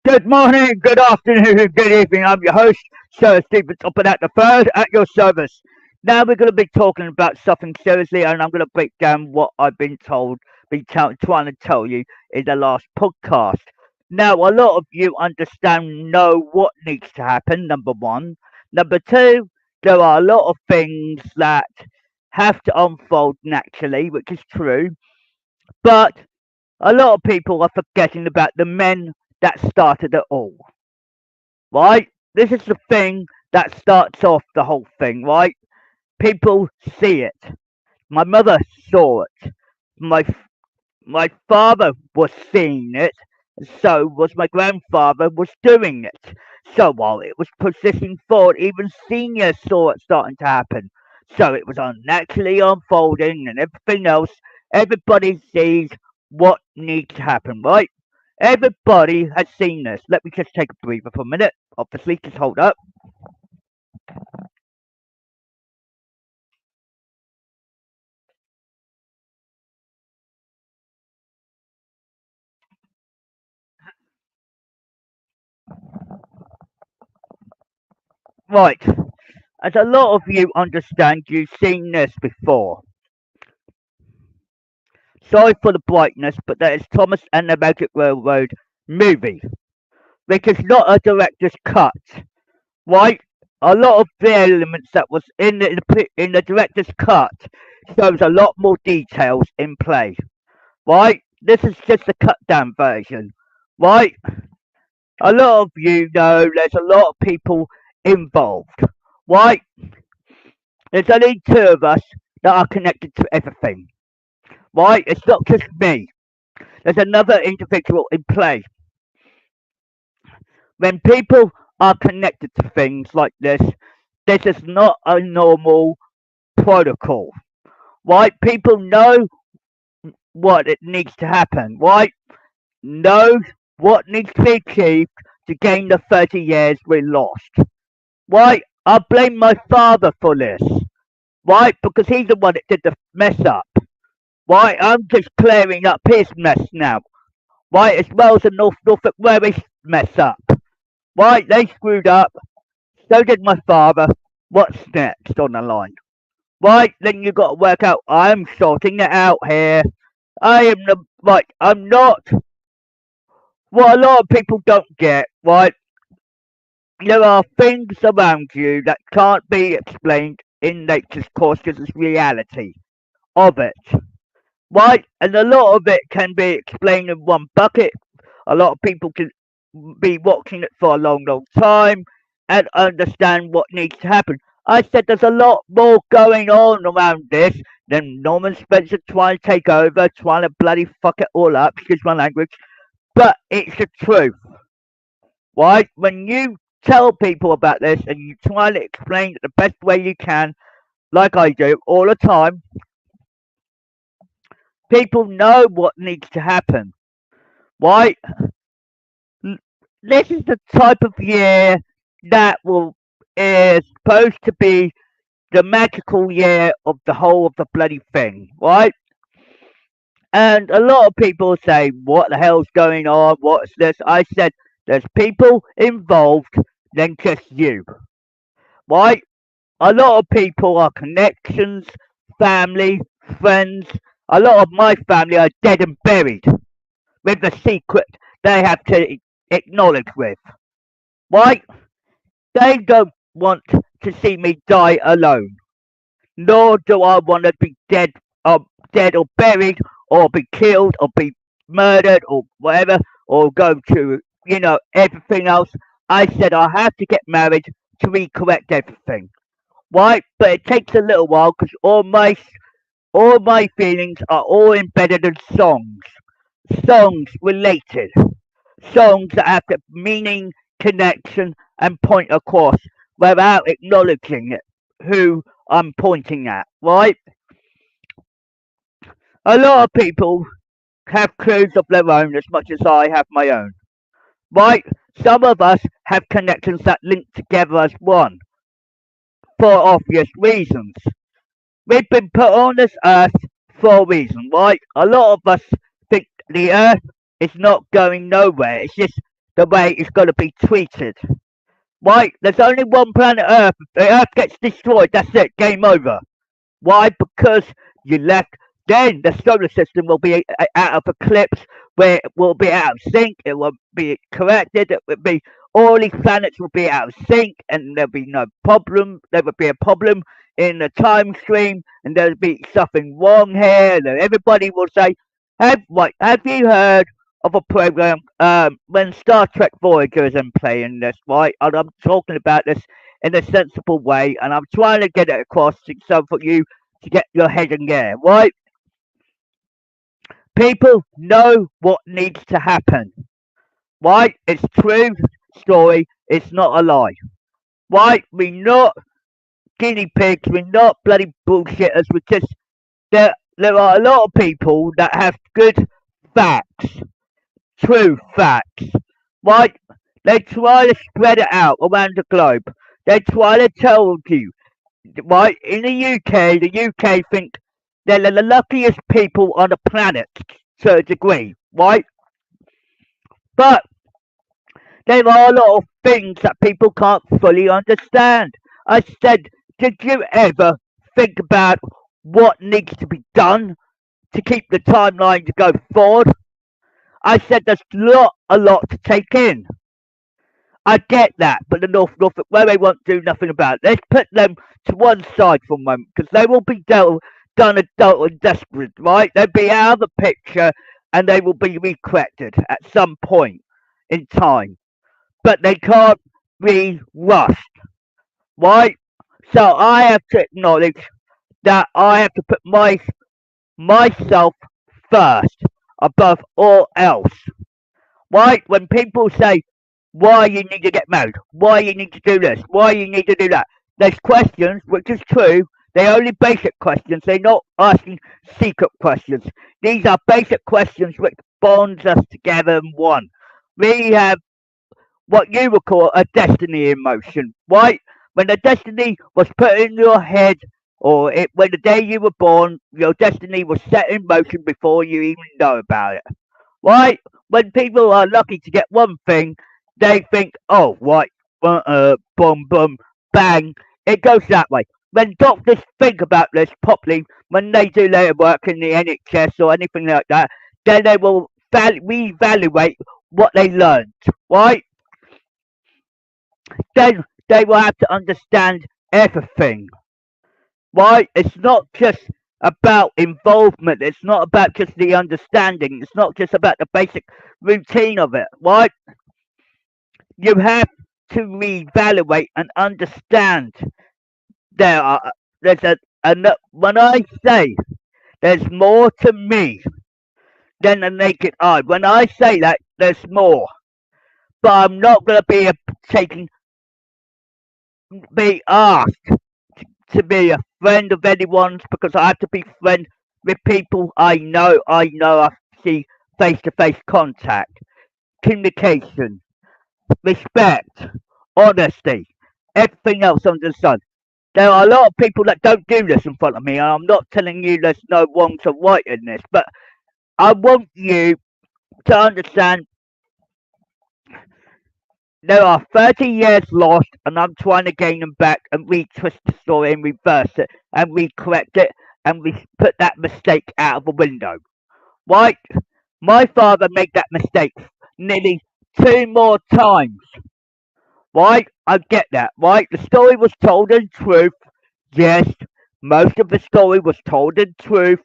Good morning, good afternoon, good evening. I'm your host, Sir Stephen Topham at the third at your service. Now we're going to be talking about something seriously, and I'm going to break down what I've been told, trying to tell you in the last podcast. Now, a lot of you understand, know what needs to happen. Number one, number two, there are a lot of things that have to unfold naturally, which is true, but a lot of people are forgetting about the men that started it all, right? This is the thing that starts off the whole thing, right? People see it. My mother saw it. My father was seeing it. So was my grandfather was doing it. So while it was persisting forward, even seniors saw it starting to happen. So it was unnaturally unfolding and everything else. Everybody sees what needs to happen, right? Everybody has seen this. Let me just take a breather for a minute. Obviously, just hold up. Right. As a lot of you understand, you've seen this before. Sorry for the brightness, but that is Thomas and the Magic Railroad movie, which is not a director's cut, right? A lot of the elements that was in the director's cut shows a lot more details in play, right? This is just a cut down version, right? A lot of you know there's a lot of people involved, right? There's only two of us that are connected to everything, right? It's not just me. There's another individual in play. When people are connected to things like this is not a normal protocol, right? People know what it needs to happen, right? Know what needs to be achieved to gain the 30 years we lost. Right? I blame my father for this, right? Because he's the one that did the mess up. Right? I'm just clearing up his mess now. Right? As well as the Norfolk Railway mess up. Right? They screwed up. So did my father. What's next on the line? Right? Then you got to work out. I'm sorting it out here. I am the right. I'm not what a lot of people don't get. Right? There are things around you that can't be explained in nature's course because it's reality of it. Right? And a lot of it can be explained in one bucket. A lot of people can be watching it for a long, long time and understand what needs to happen. I said there's a lot more going on around this than Norman Spencer trying to take over, trying to bloody fuck it all up, excuse my language. But it's the truth, right? When you tell people about this and you try to explain it the best way you can, like I do all the time, people know what needs to happen, right? This is the type of year that will is supposed to be the magical year of the whole of the bloody thing, right? And a lot of people say, "What the hell's going on? What's this?" I said, "There's people involved than just you, right? A lot of people are connections, family, friends. A lot of my family are dead and buried with the secret they have to acknowledge with, right? They don't want to see me die alone, nor do I want to be dead or buried, or be killed, or be murdered, or whatever, or go to everything else. I said I have to get married to recorrect everything, right? But it takes a little while because all my feelings are all embedded in songs related, songs that have the meaning, connection, and point across without acknowledging it, who I'm pointing at, right? A lot of people have clues of their own as much as I have my own, right? Some of us have connections that link together as one for obvious reasons. We've been put on this earth for a reason, right? A lot of us think the earth is not going nowhere. It's just the way it's going to be treated. Right? There's only one planet Earth. If the Earth gets destroyed, that's it. Game over. Why? Because you left. Then the solar system will be out of eclipse, where it will be out of sync. It will be corrected. It will be all these planets will be out of sync, and there'll be no problem. There will be a problem in the time stream, and there'll be something wrong here. And then everybody will say, Have you heard of a program when Star Trek Voyager is in play in this, right? And I'm talking about this in a sensible way, and I'm trying to get it across so for you to get your head in there, right? People know what needs to happen, right? It's true story. It's not a lie, right? We're not guinea pigs. We're not bloody bullshitters. We just there are a lot of people that have good facts, true facts, right? They try to spread it out around the globe. They try to tell you, right? In the UK think they're the luckiest people on the planet to a degree, right? But there are a lot of things that people can't fully understand. I said, did you ever think about what needs to be done to keep the timeline to go forward? I said there's a lot to take in. I get that, but the Norfolk, where they won't do nothing about it. Let's put them to one side for a moment, because they will be done adult and desperate, right? They'll be out of the picture, and they will be recorrected at some point in time. But they can't be rushed, right? So I have to acknowledge that I have to put myself first above all else. Right? When people say why you need to get married, why you need to do this, why you need to do that, there's questions, which is true. They're only basic questions. They're not asking secret questions. These are basic questions which bonds us together in one. We have what you would call a destiny in motion, right? When the destiny was put in your head, when the day you were born, your destiny was set in motion before you even know about it, right? When people are lucky to get one thing, they think, oh, right, boom, boom, bang, it goes that way. When doctors think about this properly, when they do their work in the NHS or anything like that, then they will reevaluate what they learned, right? Then they will have to understand everything, right? It's not just about involvement. It's not about just the understanding. It's not just about the basic routine of it, right? You have to reevaluate and understand. There are there's when I say there's more to me than the naked eye. When I say that, there's more. But I'm not going to taking be asked to be a friend of anyone's, because I have to be friend with people I see face to face contact, communication, respect, honesty, everything else under the sun. There are a lot of people that don't do this in front of me, and I'm not telling you there's no wrong to right in this, but I want you to understand there are 30 years lost, and I'm trying to gain them back and retwist the story and reverse it and recorrect it and put that mistake out of the window. Right? My father made that mistake nearly two more times. Right? I get that. Right? The story was told in truth. Yes. Most of the story was told in truth.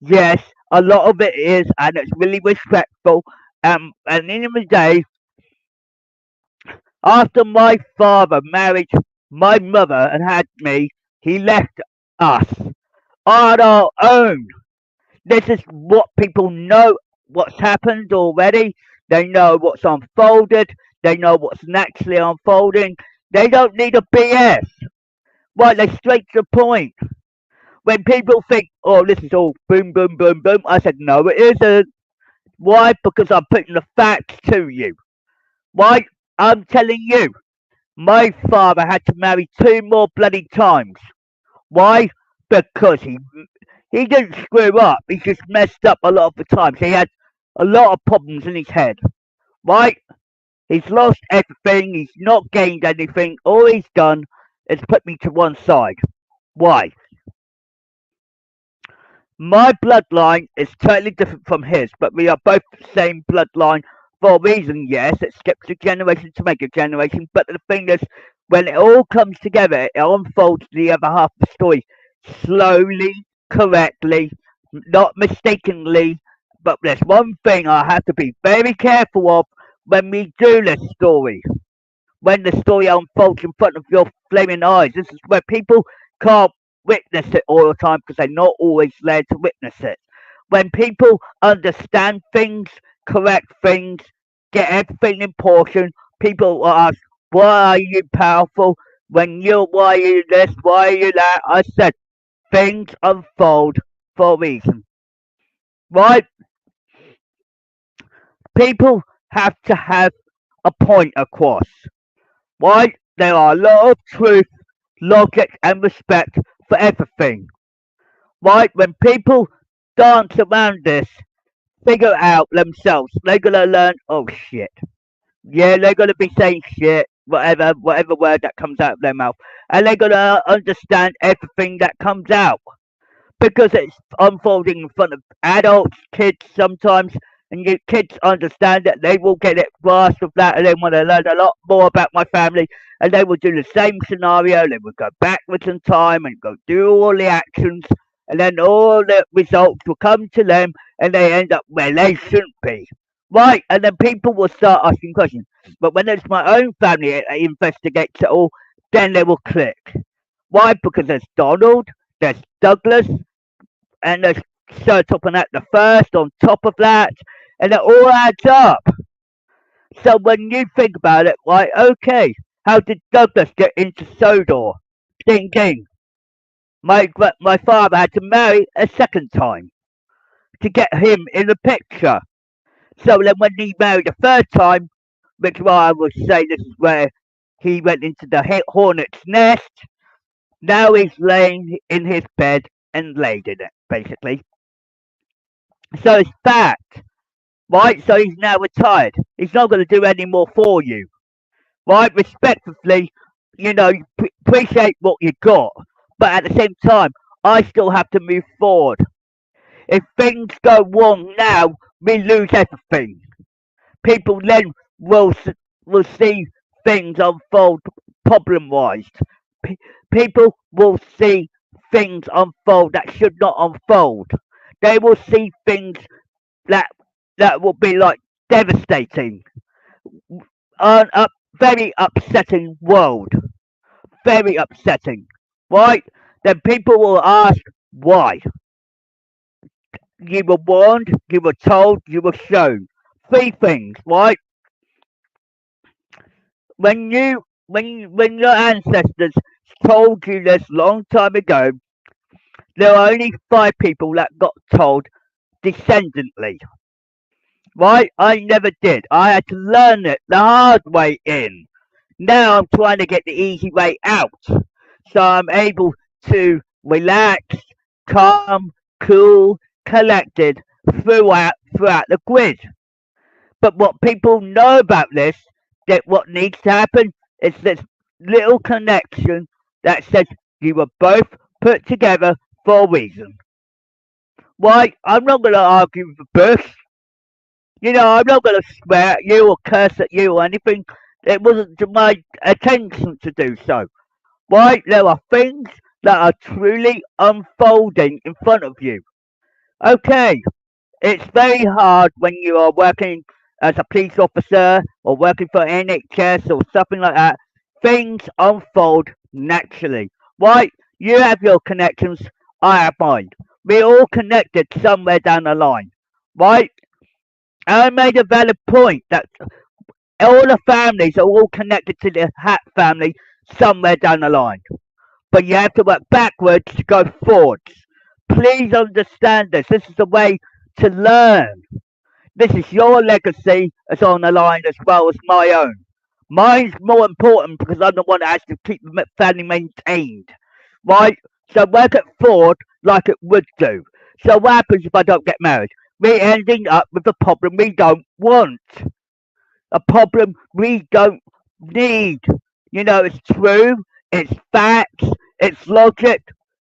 Yes. A lot of it is, and it's really respectful. And in the day, after my father married my mother and had me, he left us on our own. This is what people know what's happened already. They know what's unfolded. They know what's naturally unfolding. They don't need a BS. Right, they're straight to the point. When people think, oh, this is all boom, boom, boom, boom, I said, no, it isn't. Why? Because I'm putting the facts to you. Why? I'm telling you. My father had to marry two more bloody times. Why? Because he didn't screw up. He just messed up a lot of the times. He had a lot of problems in his head. Right? He's lost everything, he's not gained anything, all he's done is put me to one side. Why? My bloodline is totally different from his, but we are both the same bloodline for a reason, yes. It skips a generation to make a generation, but the thing is, when it all comes together, it unfolds the other half of the story slowly, correctly, not mistakenly. But there's one thing I have to be very careful of when we do this story. When the story unfolds in front of your flaming eyes. This is where people can't witness it all the time because they're not always led to witness it. When people understand things, correct things, get everything in portion, people will ask, why are you powerful? Why are you this? Why are you that? I said, things unfold for a reason. Right? People have to have a point across. Right? There are a lot of truth, logic, and respect for everything. Right? When people dance around this, figure out themselves, they're gonna learn, oh shit. Yeah, they're gonna be saying shit, whatever word that comes out of their mouth. And they're gonna understand everything that comes out. Because it's unfolding in front of adults, kids sometimes, and your kids understand that they will get it grasp of that and they want to learn a lot more about my family and they will do the same scenario, they will go backwards in time and go do all the actions and then all the results will come to them and they end up where they shouldn't be. Right, and then people will start asking questions. But when it's my own family that investigates it all, then they will click. Why? Because there's Donald, there's Douglas, and there's Sir Topham at the first on top of that, and it all adds up. So when you think about it, like, okay, how did Douglas get into Sodor? Ding ding. My father had to marry a second time to get him in the picture. So then when he married a third time, which why I would say this is where he went into the hornet's nest, now he's laying in his bed and laid in it, basically. So it's fact, right? So he's now retired. He's not going to do any more for you, right? Respectfully, appreciate what you got, but at the same time, I still have to move forward. If things go wrong now, we lose everything. People then will see things unfold problem-wise. P- People will see things unfold that should not unfold. They will see things that will be like devastating, a very upsetting world, very upsetting, right? Then people will ask why. You were warned, you were told, you were shown. Three things, right? When your ancestors told you this long time ago, there are only five people that got told descendantly. Right? I never did. I had to learn it the hard way in. Now I'm trying to get the easy way out. So I'm able to relax, calm, cool, collected throughout the grid. But what people know about this, that what needs to happen is this little connection that says you were both put together for a reason. Why? I'm not going to argue with the bush. I'm not going to swear at you or curse at you or anything. It wasn't to my attention to do so. Why? There are things that are truly unfolding in front of you. Okay, it's very hard when you are working as a police officer or working for NHS or something like that. Things unfold naturally. Why? You have your connections, I have mine. We're all connected somewhere down the line. Right? I made a valid point that all the families are all connected to the Hatt family somewhere down the line. But you have to work backwards to go forwards. Please understand this. This is the way to learn. This is your legacy that's on the line as well as my own. Mine's more important because I'm the one that has to keep the family maintained. Right? So work it forward like it would do. So what happens if I don't get married? We're ending up with a problem we don't want. a problem we don't need. It's true, it's facts, it's logic.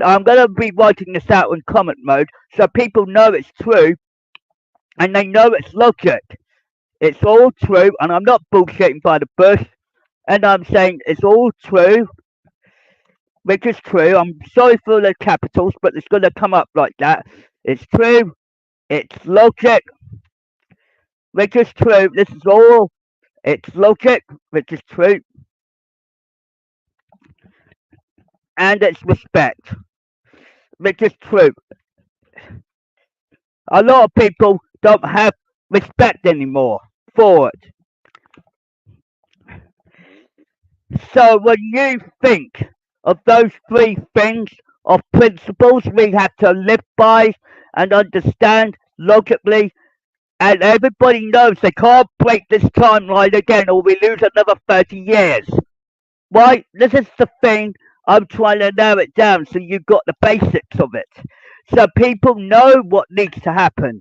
I'm going to be writing this out in comment mode so people know it's true and they know it's logic. It's all true, and I'm not bullshitting by the bush, and I'm saying it's all true, which is true. I'm sorry for the capitals, but it's going to come up like that. It's true, it's logic, which is true. This is all, it's logic, which is true, and it's respect, which is true. A lot of people don't have respect anymore for it. So when you think of those three things, of principles we have to live by and understand logically, and everybody knows they can't break this timeline again or we lose another 30 years. Right? This is the thing I'm trying to narrow it down so you've got the basics of it. So people know what needs to happen.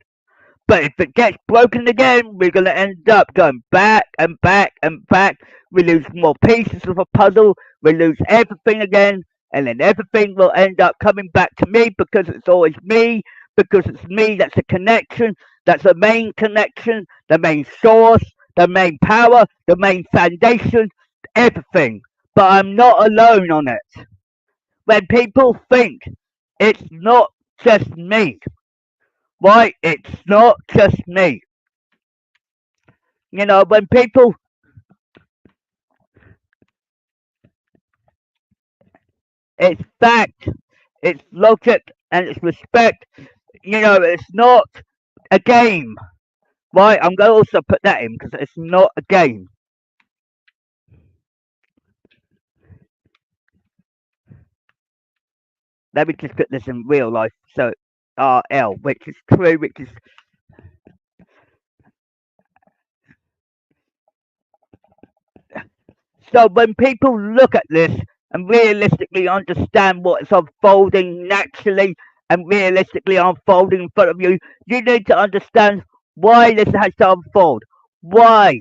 But if it gets broken again, we're going to end up going back and back and back. We lose more pieces of a puzzle. We lose everything again. And then everything will end up coming back to me because it's always me. Because it's me that's a connection. That's the main connection. The main source. The main power. The main foundation. Everything. But I'm not alone on it. When people think it's not just me. Why, it's not just me. When people, it's fact, it's logic, and it's respect. It's not a game. Right, I'm going to also put that in because it's not a game. Let me just put this in real life. So, RL, which is true, which is so when people look at this and realistically understand what is unfolding naturally and realistically unfolding in front of you, you need to understand why this has to unfold. Why?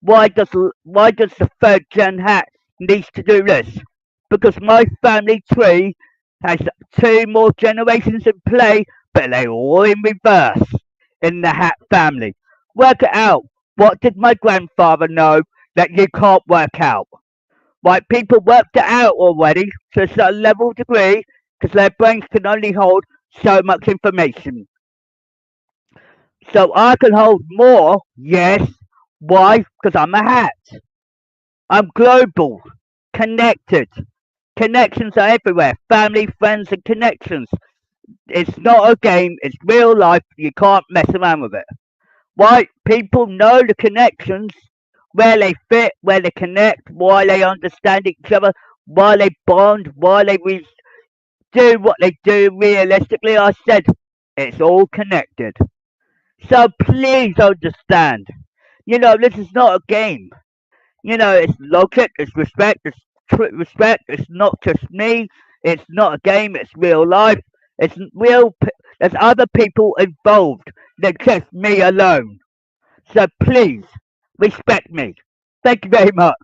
Why does the third gen hat needs to do this? Because my family tree has two more generations in play, but they're all in reverse in the hat family. Work it out. What did my grandfather know that you can't work out? Right, people worked it out already to a certain level degree because their brains can only hold so much information. So I can hold more, yes. Why? Because I'm a hat. I'm global, connected. Connections are everywhere. Family, friends, and connections. It's not a game, it's real life. You can't mess around with it. Why? People know the connections, where they fit, where they connect, why they understand each other, why they bond, why they do what they do realistically. I said it's all connected. So please understand. This is not a game. It's logic, it's respect, it's respect. It's not just me. It's not a game. It's real life. It's real. There's other people involved than just me alone. So please respect me. Thank you very much.